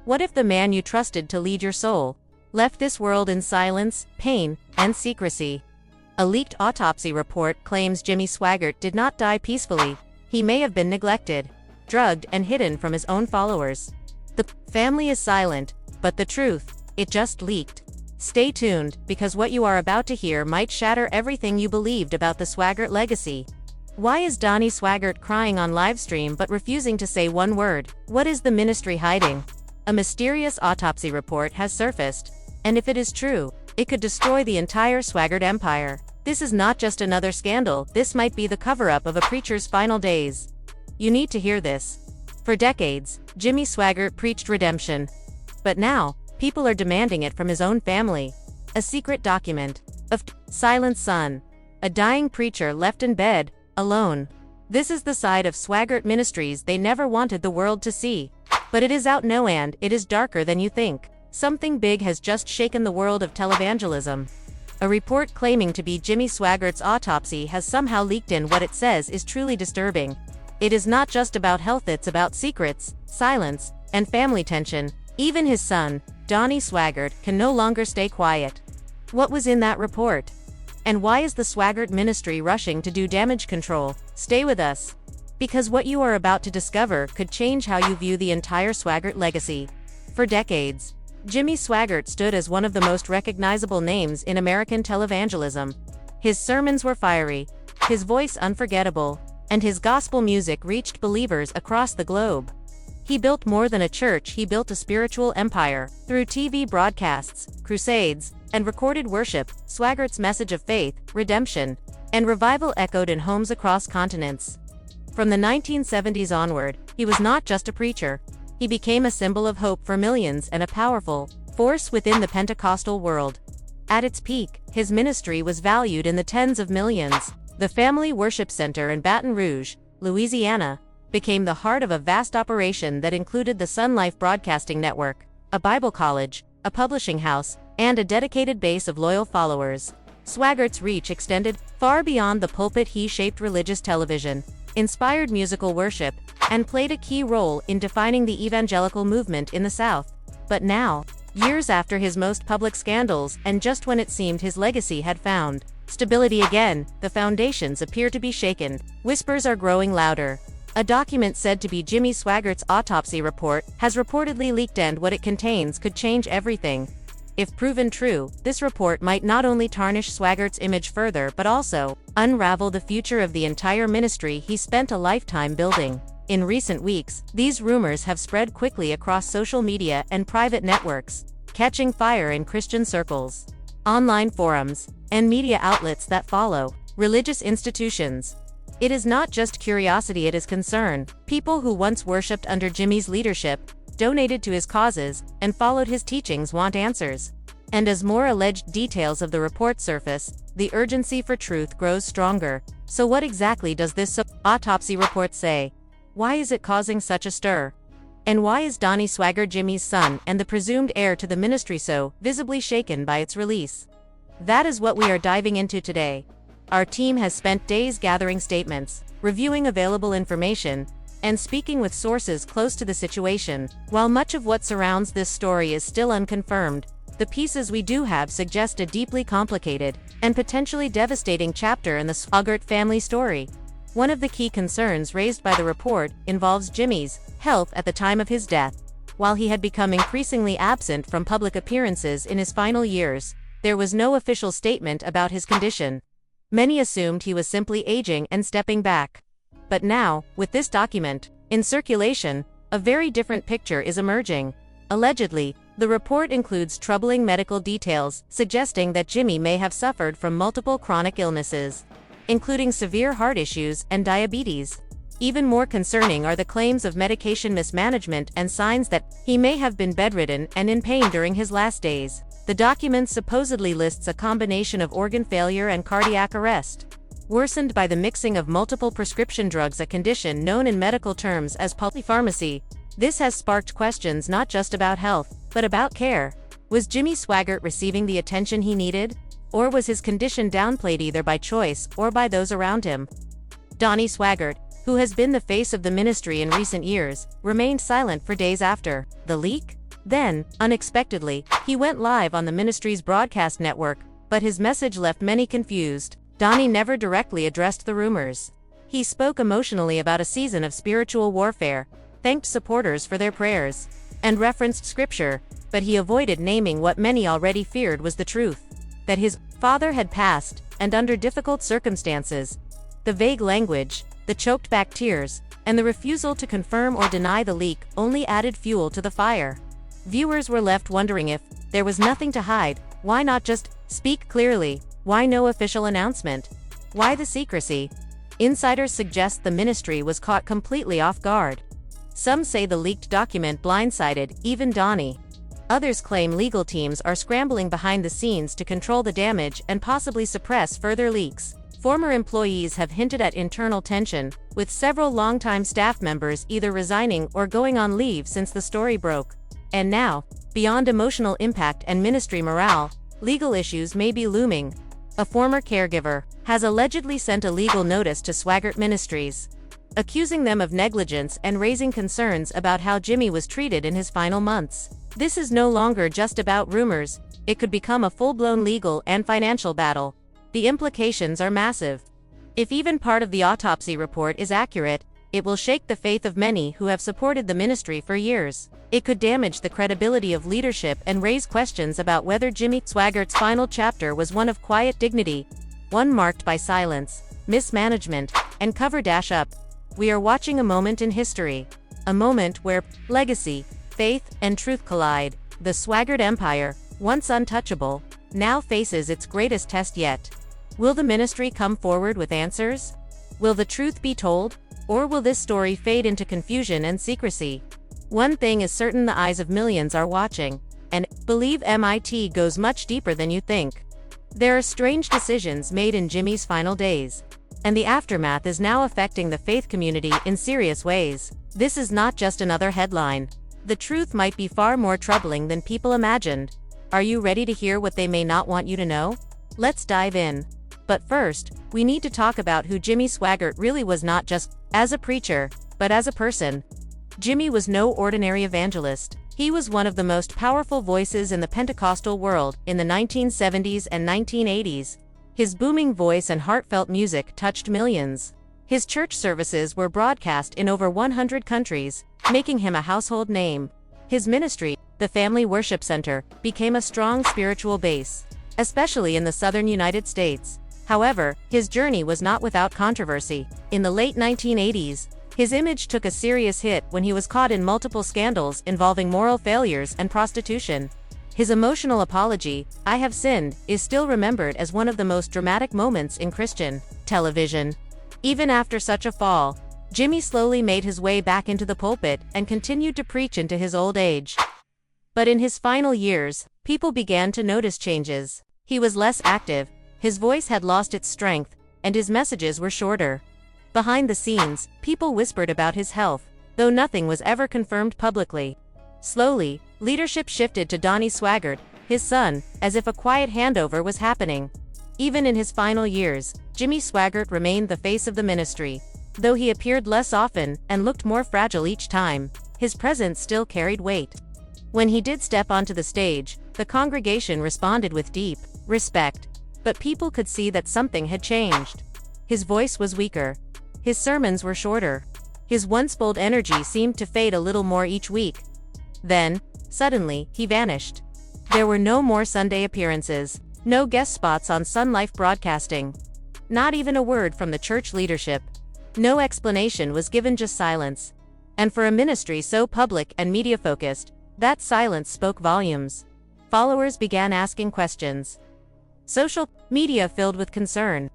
What if the man you trusted to lead your soul left this world in silence, pain, and secrecy? A leaked autopsy report claims Jimmy Swaggart did not die peacefully. He may have been neglected, drugged, and hidden from his own followers. The family is silent, but the truth, it just leaked. Stay tuned, because what you are about to hear might shatter everything you believed about the Swaggart legacy. Why is Donnie Swaggart crying on livestream but refusing to say one word? What is the ministry hiding? A mysterious autopsy report has surfaced, and if it is true, it could destroy the entire Swaggart empire. This is not just another scandal, this might be the cover-up of a preacher's final days. You need to hear this. For decades, Jimmy Swaggart preached redemption. But now, people are demanding it from his own family. A secret document of silent son. A dying preacher left in bed, alone. This is the side of Swaggart Ministries they never wanted the world to see. But it is out now, and it is darker than you think. Something big has just shaken the world of televangelism. A report claiming to be Jimmy Swaggart's autopsy has somehow leaked in. What it says is truly disturbing. It is not just about health, it's about secrets, silence, and family tension. Even his son, Donnie Swaggart, can no longer stay quiet. What was in that report? And why is the Swaggart ministry rushing to do damage control? Stay with us, because what you are about to discover could change how you view the entire Swaggart legacy. For decades, Jimmy Swaggart stood as one of the most recognizable names in American televangelism. His sermons were fiery, his voice unforgettable, and his gospel music reached believers across the globe. He built more than a church, he built a spiritual empire. Through TV broadcasts, crusades, and recorded worship, Swaggart's message of faith, redemption, and revival echoed in homes across continents. From the 1970s onward, he was not just a preacher. He became a symbol of hope for millions and a powerful force within the Pentecostal world. At its peak, his ministry was valued in the tens of millions. The Family Worship Center in Baton Rouge, Louisiana, became the heart of a vast operation that included the Sun Life Broadcasting Network, a Bible college, a publishing house, and a dedicated base of loyal followers. Swaggart's reach extended far beyond the pulpit. He shaped religious television, inspired musical worship, and played a key role in defining the evangelical movement in the South. But now, years after his most public scandals, and just when it seemed his legacy had found stability again, the foundations appear to be shaken. Whispers are growing louder. A document said to be Jimmy Swaggart's autopsy report has reportedly leaked, and what it contains could change everything. If proven true, this report might not only tarnish Swaggart's image further but also unravel the future of the entire ministry he spent a lifetime building. In recent weeks, these rumors have spread quickly across social media and private networks, catching fire in Christian circles, online forums, and media outlets that follow. Religious institutions. It is not just curiosity, it is concern. People who once worshipped under Jimmy's leadership, donated to his causes, and followed his teachings want answers. And as more alleged details of the report surface, the urgency for truth grows stronger. So what exactly does this autopsy report say? Why is it causing such a stir? And why is Donnie Swaggart, Jimmy's son and the presumed heir to the ministry, so visibly shaken by its release? That is what we are diving into today. Our team has spent days gathering statements, reviewing available information, and speaking with sources close to the situation. While much of what surrounds this story is still unconfirmed, the pieces we do have suggest a deeply complicated and potentially devastating chapter in the Swaggart family story. One of the key concerns raised by the report involves Jimmy's health at the time of his death. While he had become increasingly absent from public appearances in his final years, there was no official statement about his condition. Many assumed he was simply aging and stepping back. But now, with this document in circulation, a very different picture is emerging. Allegedly, the report includes troubling medical details, suggesting that Jimmy may have suffered from multiple chronic illnesses, including severe heart issues and diabetes. Even more concerning are the claims of medication mismanagement and signs that he may have been bedridden and in pain during his last days. The document supposedly lists a combination of organ failure and cardiac arrest, worsened by the mixing of multiple prescription drugs, a condition known in medical terms as polypharmacy. This has sparked questions not just about health, but about care. Was Jimmy Swaggart receiving the attention he needed? Or was his condition downplayed either by choice or by those around him? Donnie Swaggart, who has been the face of the ministry in recent years, remained silent for days after the leak. Then, unexpectedly, he went live on the ministry's broadcast network, but his message left many confused. Donnie never directly addressed the rumors. He spoke emotionally about a season of spiritual warfare, thanked supporters for their prayers, and referenced scripture, but he avoided naming what many already feared was the truth: that his father had passed, and under difficult circumstances. The vague language, the choked-back tears, and the refusal to confirm or deny the leak only added fuel to the fire. Viewers were left wondering if there was nothing to hide. Why not just speak clearly? Why no official announcement? Why the secrecy? Insiders suggest the ministry was caught completely off guard. Some say the leaked document blindsided even Donnie. Others claim legal teams are scrambling behind the scenes to control the damage and possibly suppress further leaks. Former employees have hinted at internal tension, with several longtime staff members either resigning or going on leave since the story broke. And now, beyond emotional impact and ministry morale, legal issues may be looming. A former caregiver has allegedly sent a legal notice to Swaggart Ministries, accusing them of negligence and raising concerns about how Jimmy was treated in his final months. This is no longer just about rumors, it could become a full-blown legal and financial battle. The implications are massive. If even part of the autopsy report is accurate, it will shake the faith of many who have supported the ministry for years. It could damage the credibility of leadership and raise questions about whether Jimmy Swaggart's final chapter was one of quiet dignity, one marked by silence, mismanagement, and cover-up. We are watching a moment in history. A moment where legacy, faith, and truth collide. The Swaggart empire, once untouchable, now faces its greatest test yet. Will the ministry come forward with answers? Will the truth be told? Or will this story fade into confusion and secrecy? One thing is certain: the eyes of millions are watching, and believe MIT goes much deeper than you think. There are strange decisions made in Jimmy's final days, and the aftermath is now affecting the faith community in serious ways. This is not just another headline. The truth might be far more troubling than people imagined. Are you ready to hear what they may not want you to know? Let's dive in. But first, we need to talk about who Jimmy Swaggart really was, not just as a preacher, but as a person. Jimmy was no ordinary evangelist. He was one of the most powerful voices in the Pentecostal world in the 1970s and 1980s. His booming voice and heartfelt music touched millions. His church services were broadcast in over 100 countries, making him a household name. His ministry, the Family Worship Center, became a strong spiritual base, especially in the southern United States. However, his journey was not without controversy. In the late 1980s, his image took a serious hit when he was caught in multiple scandals involving moral failures and prostitution. His emotional apology, "I have sinned," is still remembered as one of the most dramatic moments in Christian television. Even after such a fall, Jimmy slowly made his way back into the pulpit and continued to preach into his old age. But in his final years, people began to notice changes. He was less active, his voice had lost its strength, and his messages were shorter. Behind the scenes, people whispered about his health, though nothing was ever confirmed publicly. Slowly, leadership shifted to Donnie Swaggart, his son, as if a quiet handover was happening. Even in his final years, Jimmy Swaggart remained the face of the ministry. Though he appeared less often and looked more fragile each time, his presence still carried weight. When he did step onto the stage, the congregation responded with deep respect. But people could see that something had changed. His voice was weaker. His sermons were shorter. His once bold energy seemed to fade a little more each week. Then, suddenly, he vanished. There were no more Sunday appearances, no guest spots on Sun Life Broadcasting. Not even a word from the church leadership. No explanation was given, just silence. And for a ministry so public and media-focused, that silence spoke volumes. Followers began asking questions. Social media filled with concern.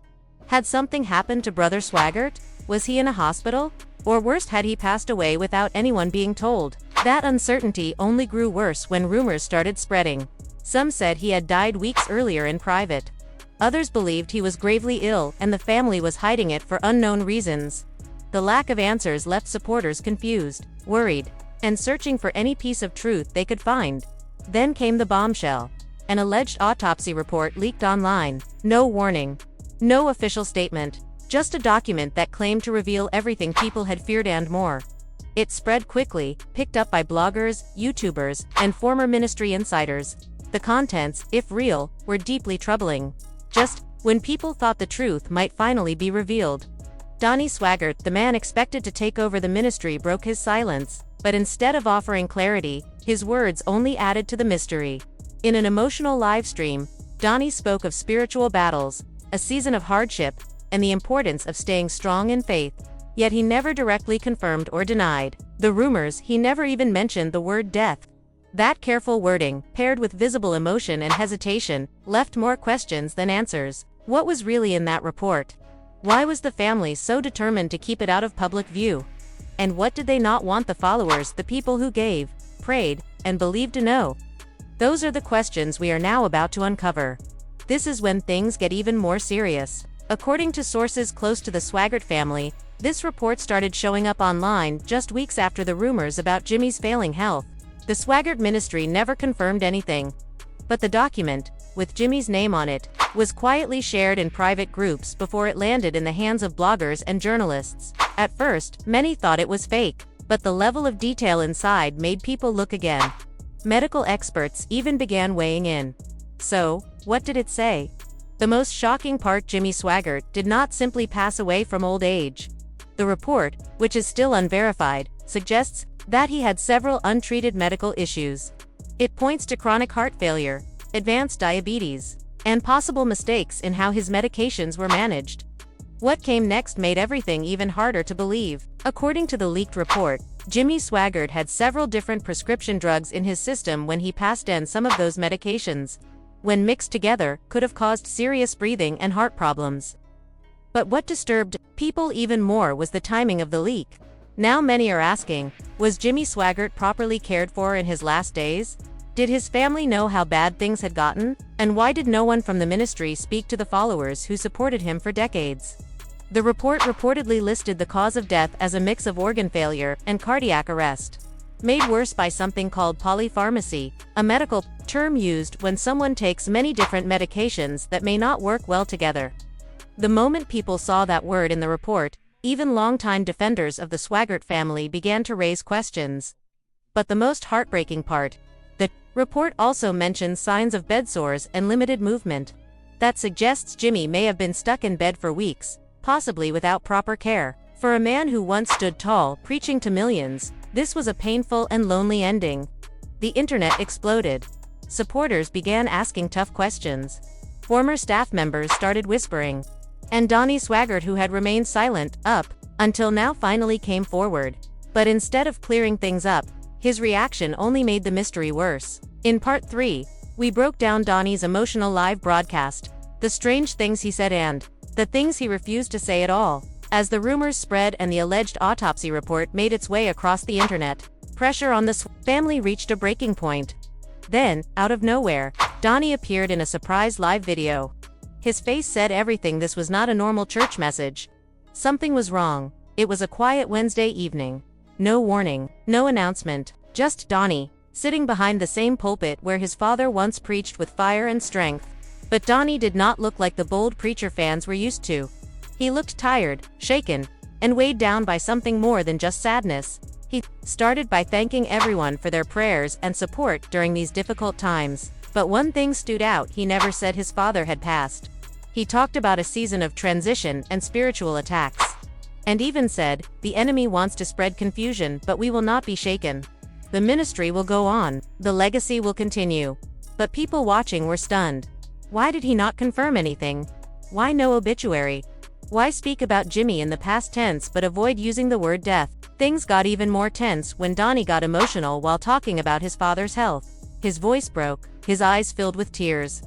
Had something happened to Brother Swaggart? Was he in a hospital? Or worse, had he passed away without anyone being told? That uncertainty only grew worse when rumors started spreading. Some said he had died weeks earlier in private. Others believed he was gravely ill and the family was hiding it for unknown reasons. The lack of answers left supporters confused, worried, and searching for any piece of truth they could find. Then came the bombshell. An alleged autopsy report leaked online. No warning. No official statement. Just a document that claimed to reveal everything people had feared and more. It spread quickly, picked up by bloggers, YouTubers, and former ministry insiders. The contents, if real, were deeply troubling. Just when people thought the truth might finally be revealed, Donnie Swaggart, the man expected to take over the ministry, broke his silence. But instead of offering clarity, his words only added to the mystery. In an emotional live stream, Donnie spoke of spiritual battles, a season of hardship, and the importance of staying strong in faith. Yet he never directly confirmed or denied the rumors. He never even mentioned the word death. That careful wording, paired with visible emotion and hesitation, left more questions than answers. What was really in that report? Why was the family so determined to keep it out of public view? And what did they not want the followers, the people who gave, prayed, and believed, to know? Those are the questions we are now about to uncover. This is when things get even more serious. According to sources close to the Swaggart family, this report started showing up online just weeks after the rumors about Jimmy's failing health. The Swaggart ministry never confirmed anything. But the document, with Jimmy's name on it, was quietly shared in private groups before it landed in the hands of bloggers and journalists. At first, many thought it was fake, but the level of detail inside made people look again. Medical experts even began weighing in. So, what did it say? The most shocking part: Jimmy Swaggart did not simply pass away from old age. The report, which is still unverified, suggests that he had several untreated medical issues. It points to chronic heart failure, advanced diabetes, and possible mistakes in how his medications were managed. What came next made everything even harder to believe. According to the leaked report, Jimmy Swaggart had several different prescription drugs in his system when he passed, and some of those medications, when mixed together, could have caused serious breathing and heart problems. But what disturbed people even more was the timing of the leak. Now many are asking, was Jimmy Swaggart properly cared for in his last days? Did his family know how bad things had gotten? And why did no one from the ministry speak to the followers who supported him for decades? The report reportedly listed the cause of death as a mix of organ failure and cardiac arrest, made worse by something called polypharmacy, a medical term used when someone takes many different medications that may not work well together. The moment people saw that word in the report, even longtime defenders of the Swaggart family began to raise questions. But the most heartbreaking part: the report also mentions signs of bed sores and limited movement. That suggests Jimmy may have been stuck in bed for weeks, possibly without proper care. For a man who once stood tall, preaching to millions, this was a painful and lonely ending. The internet exploded. Supporters began asking tough questions. Former staff members started whispering. And Donnie Swaggart, who had remained silent, up until now, finally came forward. But instead of clearing things up, his reaction only made the mystery worse. In Part 3, we broke down Donnie's emotional live broadcast, the strange things he said and the things he refused to say at all. As the rumors spread and the alleged autopsy report made its way across the internet, pressure on the family reached a breaking point. Then, out of nowhere, Donnie appeared in a surprise live video. His face said everything. This was not a normal church message. Something was wrong. It was a quiet Wednesday evening. No warning, no announcement, just Donnie, sitting behind the same pulpit where his father once preached with fire and strength. But Donnie did not look like the bold preacher fans were used to. He looked tired, shaken, and weighed down by something more than just sadness. He started by thanking everyone for their prayers and support during these difficult times. But one thing stood out: he never said his father had passed. He talked about a season of transition and spiritual attacks. And even said, "The enemy wants to spread confusion, but we will not be shaken. The ministry will go on. The legacy will continue." But people watching were stunned. Why did he not confirm anything? Why no obituary? Why speak about Jimmy in the past tense but avoid using the word death? Things got even more tense when Donnie got emotional while talking about his father's health. His voice broke, his eyes filled with tears.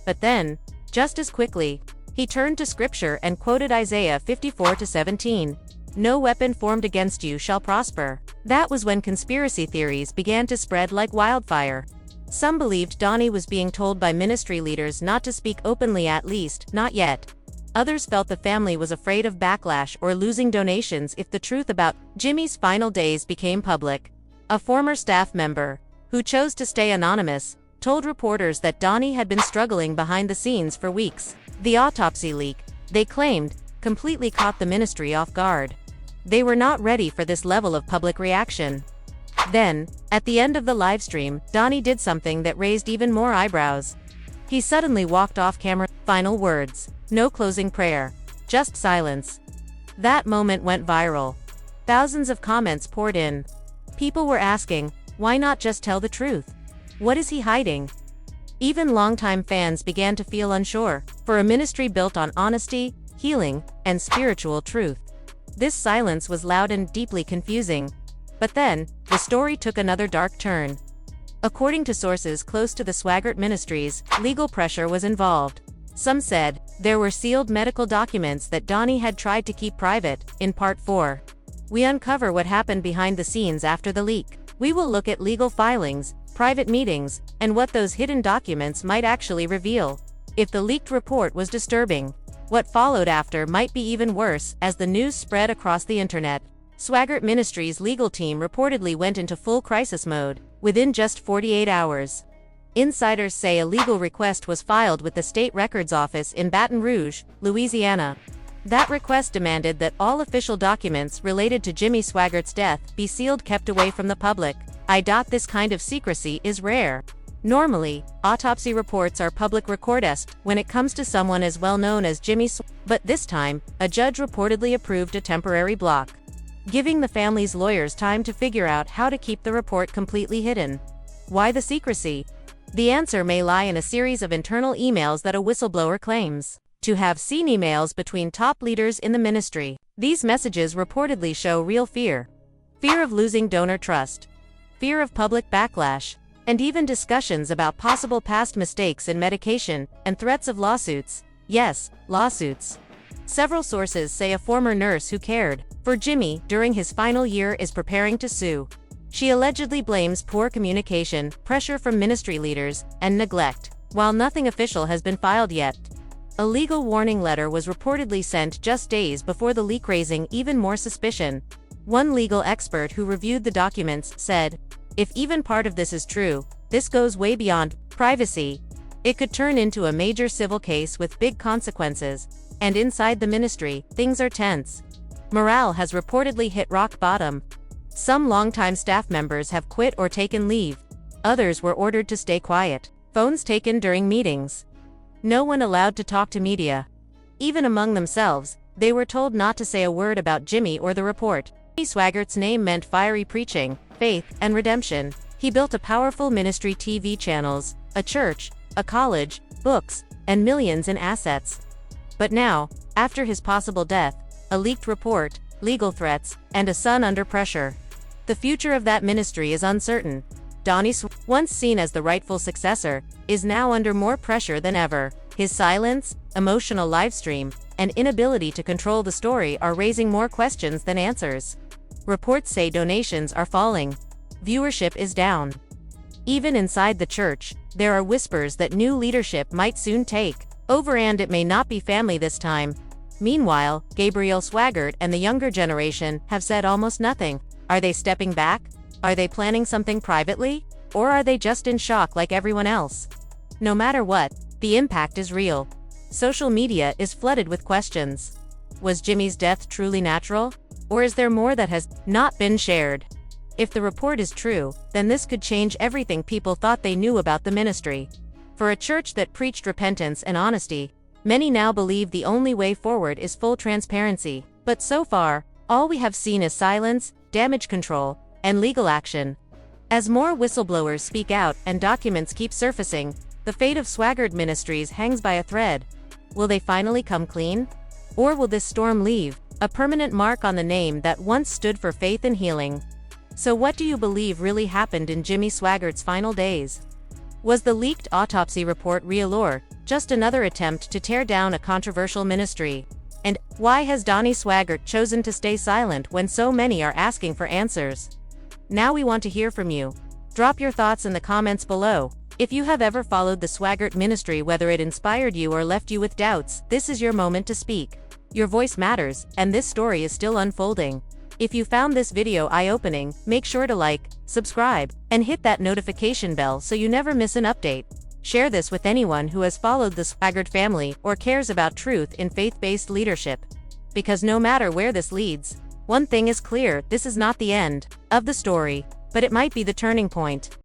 But then, just as quickly, he turned to scripture and quoted Isaiah 54:17. "No weapon formed against you shall prosper." That was when conspiracy theories began to spread like wildfire. Some believed Donnie was being told by ministry leaders not to speak openly, at least, not yet. Others felt the family was afraid of backlash or losing donations if the truth about Jimmy's final days became public. A former staff member, who chose to stay anonymous, told reporters that Donnie had been struggling behind the scenes for weeks. The autopsy leak, they claimed, completely caught the ministry off guard. They were not ready for this level of public reaction. Then, at the end of the livestream, Donnie did something that raised even more eyebrows. He suddenly walked off camera. Final words. No closing prayer. Just silence. That moment went viral. Thousands of comments poured in. People were asking, why not just tell the truth? What is he hiding? Even longtime fans began to feel unsure. For a ministry built on honesty, healing, and spiritual truth, this silence was loud and deeply confusing. But then, the story took another dark turn. According to sources close to the Swaggart ministries, legal pressure was involved. Some said there were sealed medical documents that Donnie had tried to keep private. In Part 4, we uncover what happened behind the scenes after the leak. We will look at legal filings, private meetings, and what those hidden documents might actually reveal. If the leaked report was disturbing, what followed after might be even worse. As the news spread across the internet, Swaggart Ministries' legal team reportedly went into full crisis mode within just 48 hours. Insiders say a legal request was filed with the State Records Office in Baton Rouge, Louisiana. That request demanded that all official documents related to Jimmy Swaggart's death be sealed, kept away from the public. This kind of secrecy is rare. Normally, autopsy reports are public records when it comes to someone as well known as Jimmy Swaggart. But this time, a judge reportedly approved a temporary block, giving the family's lawyers time to figure out how to keep the report completely hidden. Why the secrecy? The answer may lie in a series of internal emails that a whistleblower claims to have seen. Emails between top leaders in the ministry. These messages reportedly show real fear. Fear of losing donor trust. Fear of public backlash. And even discussions about possible past mistakes in medication, and threats of lawsuits. Yes, lawsuits. Several sources say a former nurse who cared for Jimmy during his final year is preparing to sue. She allegedly blames poor communication, pressure from ministry leaders, and neglect. While nothing official has been filed yet, a legal warning letter was reportedly sent just days before the leak, raising even more suspicion. One legal expert who reviewed the documents said, if even part of this is true, this goes way beyond privacy. It could turn into a major civil case with big consequences. And inside the ministry, things are tense. Morale has reportedly hit rock bottom. Some longtime staff members have quit or taken leave. Others were ordered to stay quiet. Phones taken during meetings. No one allowed to talk to media. Even among themselves, they were told not to say a word about Jimmy or the report. Jimmy Swaggart's name meant fiery preaching, faith, and redemption. He built a powerful ministry, TV channels, a church, a college, books, and millions in assets. But now, after his possible death, a leaked report, legal threats, and a son under pressure, the future of that ministry is uncertain. Donnie Swaggart, once seen as the rightful successor, is now under more pressure than ever. His silence, emotional livestream, and inability to control the story are raising more questions than answers. Reports say donations are falling. Viewership is down. Even inside the church, there are whispers that new leadership might soon take over, and it may not be family this time. Meanwhile, Gabriel Swaggart and the younger generation have said almost nothing. Are they stepping back? Are they planning something privately? Or are they just in shock like everyone else? No matter what, the impact is real. Social media is flooded with questions. Was Jimmy's death truly natural? Or is there more that has not been shared? If the report is true, then this could change everything people thought they knew about the ministry. For a church that preached repentance and honesty, many now believe the only way forward is full transparency. But so far, all we have seen is silence, damage control, and legal action. As more whistleblowers speak out and documents keep surfacing, the fate of Swaggart Ministries hangs by a thread. Will they finally come clean? Or will this storm leave a permanent mark on the name that once stood for faith and healing? So what do you believe really happened in Jimmy Swaggart's final days? Was the leaked autopsy report real, or just another attempt to tear down a controversial ministry? And why has Donnie Swaggart chosen to stay silent when so many are asking for answers? Now we want to hear from you. Drop your thoughts in the comments below. If you have ever followed the Swaggart ministry, whether it inspired you or left you with doubts, this is your moment to speak. Your voice matters, and this story is still unfolding. If you found this video eye-opening, make sure to like, subscribe, and hit that notification bell so you never miss an update. Share this with anyone who has followed the Swaggart family or cares about truth in faith-based leadership. Because no matter where this leads, One thing is clear, this is not the end of the story, but it might be the turning point.